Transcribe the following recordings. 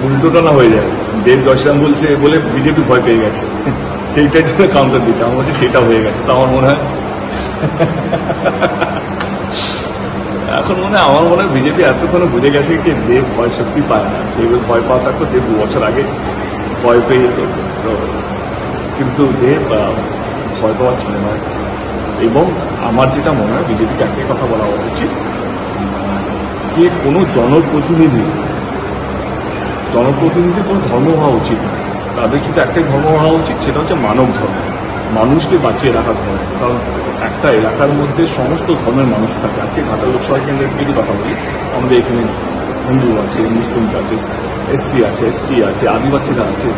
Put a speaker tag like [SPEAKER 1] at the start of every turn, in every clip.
[SPEAKER 1] উল্টোটা না হয়ে যায়, দেব জয়শ্রাম বলছে বলে বিজেপি ভয় পেয়ে গেছে, সেইটার জন্য কাউন্টার দিচ্ছে। আমার বলছে সেটা হয়ে গেছে। তো আমার মনে হয় এখন আমার মনে হয় বিজেপি এতক্ষণে বুঝে গেছে কি দেব ভয় সত্যি পায় না। দেবের ভয় পাওয়া থাকতো দেব 2 বছর আগে ভয় পেয়ে যেত, কিন্তু দেব ভয় পাওয়ার ছিল নয়। এবং আমার যেটা মনে হয় বিজেপিকে একটাই কথা বলা উচিত যে কোনো জনপ্রতিনিধির কোনো ধর্ম হওয়া উচিত না। তাদের শুধু একটাই ধর্ম হওয়া উচিত, সেটা হচ্ছে মানব ধর্ম, মানুষকে বাঁচিয়ে রাখার ধর্ম। কারণ একটা এলাকার মধ্যে সমস্ত ধর্মের মানুষ থাকে। আজকে ঘাটাল লোকসভা কেন্দ্রের যদি কথা বলি, আমাদের এখানে হিন্দু আছে, মুসলিম আছে, এসসি আছে, এসটি আছে, আদিবাসীরা আছে,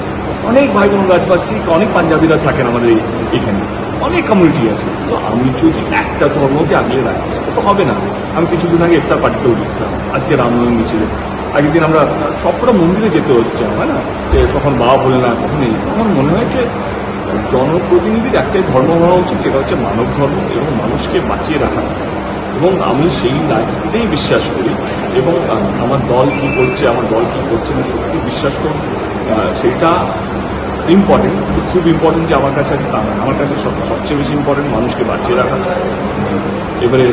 [SPEAKER 1] অনেক ভাই বোনরা আছে, বা শিখ, অনেক পাঞ্জাবিরা থাকেন আমাদের এখানে, অনেক কমিউনিটি আছে। তো আমি যদি একটা ধর্মকে আগলে রাখি সেটা তো হবে না। আমি কিছুদিন আগে ইফতার পার্টিতেও গেছিলাম, আজকে রামনবমী মিছিলে। আগের দিন আমরা সবকটা মন্দিরে যেতে হচ্ছে আমার না, যে কখন বাবা বলে না কখন এই। আমার মনে হয় যে জনপ্রতিনিধির একটাই ধর্ম হওয়া উচিত, সেটা হচ্ছে মানব ধর্ম এবং মানুষকে বাঁচিয়ে রাখা। এবং আমি সেই রাজনীতিতেই বিশ্বাস করি। এবং আমার দল কি করছে, আমার দল কি করছে না, সত্যি বিশ্বাস করি সেটা ইম্পর্টেন্ট, খুব ইম্পর্টেন্ট যে আমার কাছে আছে তা না। আমার কাছে সবচেয়ে বেশি ইম্পর্টেন্ট মানুষকে বাঁচিয়ে রাখা। এবারে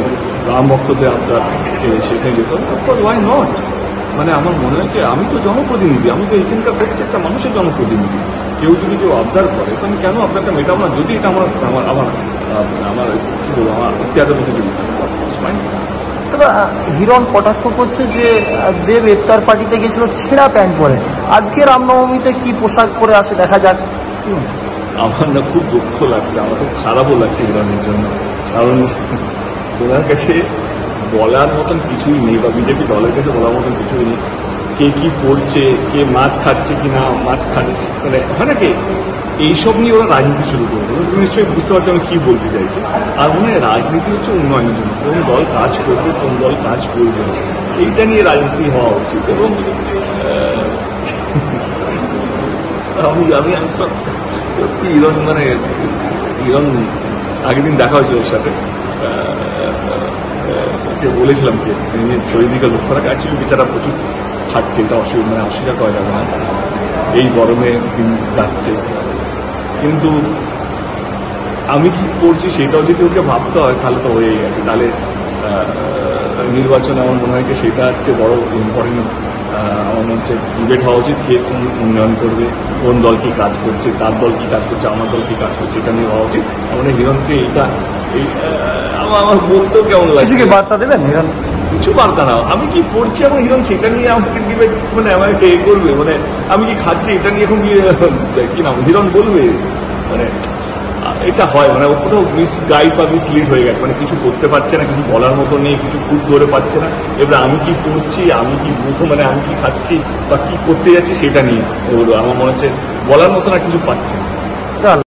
[SPEAKER 1] রাম ভক্তদের আপনার সেখানে যেত, অফকোর্স ওয়াই নট। মানে আমার মনে হয় যে আমি তো জনপ্রতিনিধি, আমি তো এখানকার প্রত্যেকটা মানুষের জনপ্রতিনিধি। কেউ আবদার করে তো আমি কেন আপনাকে মেটাবো না, যদি এটা আমার আমার আমার আমার কি বলবো আমার ইত্যাদির মধ্যে যদি।
[SPEAKER 2] তবে হিরণ কটাক্ষ করছে যে দেব ইফতার পার্টিতে গেছিল ছেঁড়া প্যান্ট পরে, আজকে রামনবমীতে কি পোশাক পরে আসে দেখা যাক।
[SPEAKER 1] আমার না খুব দুঃখ লাগছে, আমার খুব খারাপও লাগছে হিরণের জন্য। কারণ ওনার কাছে বলার মতন কিছুই নেই, বা বিজেপি দলের কাছে বলার মতন কিছুই নেই। কে কি করছে, কে মাছ খাচ্ছে কিনা, মাছ খাচ্ছে মানে হয় না কে, এইসব নিয়ে ওরা রাজনীতি শুরু করবে। তুমি নিশ্চয়ই বুঝতে পারছো আমি কি বলতে চাইছি। আর মনে হয় রাজনীতি হচ্ছে উন্নয়নের জন্য, কোন দল কাজ করবে, কোন দল কাজ করবে, এইটা নিয়ে রাজনীতি হওয়া উচিত। এবং আমি সত্যি হিরণ আগের দিন দেখা হয়েছিল ওর সাথে, বলেছিলাম যে শরীর দিকে লক্ষ্য রাখা। অ্যাকচুয়ালি বেচারা প্রচুর খাচ্ছে, এটা অস্বীকার করা যাবে না, এই গরমে দিন যাচ্ছে। কিন্তু আমি কি করছি সেটাও যদি ওকে ভাবতে হয় তাহলে তো হয়েই গেছে। তাহলে নির্বাচনে আমার মনে হয় সেটা হচ্ছে বড় ইম্পর্টেন্ট। আমার মনে হচ্ছে ডিবেট হওয়া উচিত, কে কোন উন্নয়ন করবে, কোন দল কি কাজ করছে, তার দল কি কাজ করছে, আমার দল কি কাজ করছে, এটা নিয়ে হওয়া উচিত। মানে হিরণকে এইটা আমার বলতেও কেমন লাগে।
[SPEAKER 2] কিছু বার্তা দেবেন হিরণ?
[SPEAKER 1] কিছু বার্তা না, আমি কি করছি এবং হিরণ সেটা নিয়ে আমাকে ডিবেট মানে আমাকে এ করবে, মানে আমি কি খাচ্ছি এটা নিয়ে এখন কি নাম হিরণ বলবে, মানে এটা হয় মানে ও কোথাও মিসগাইড বা মিসলিড হয়ে গেছে, মানে কিছু করতে পারছে না, কিছু বলার মতো নেই, কিছু খুব ধরে পাচ্ছে না। এবার আমি কি করছি, আমি কি মানে আমি কি খাচ্ছি বা কি করতে যাচ্ছি সেটা নিয়ে ওর আমার মনে হচ্ছে বলার মতো না কিছু পাচ্ছে না।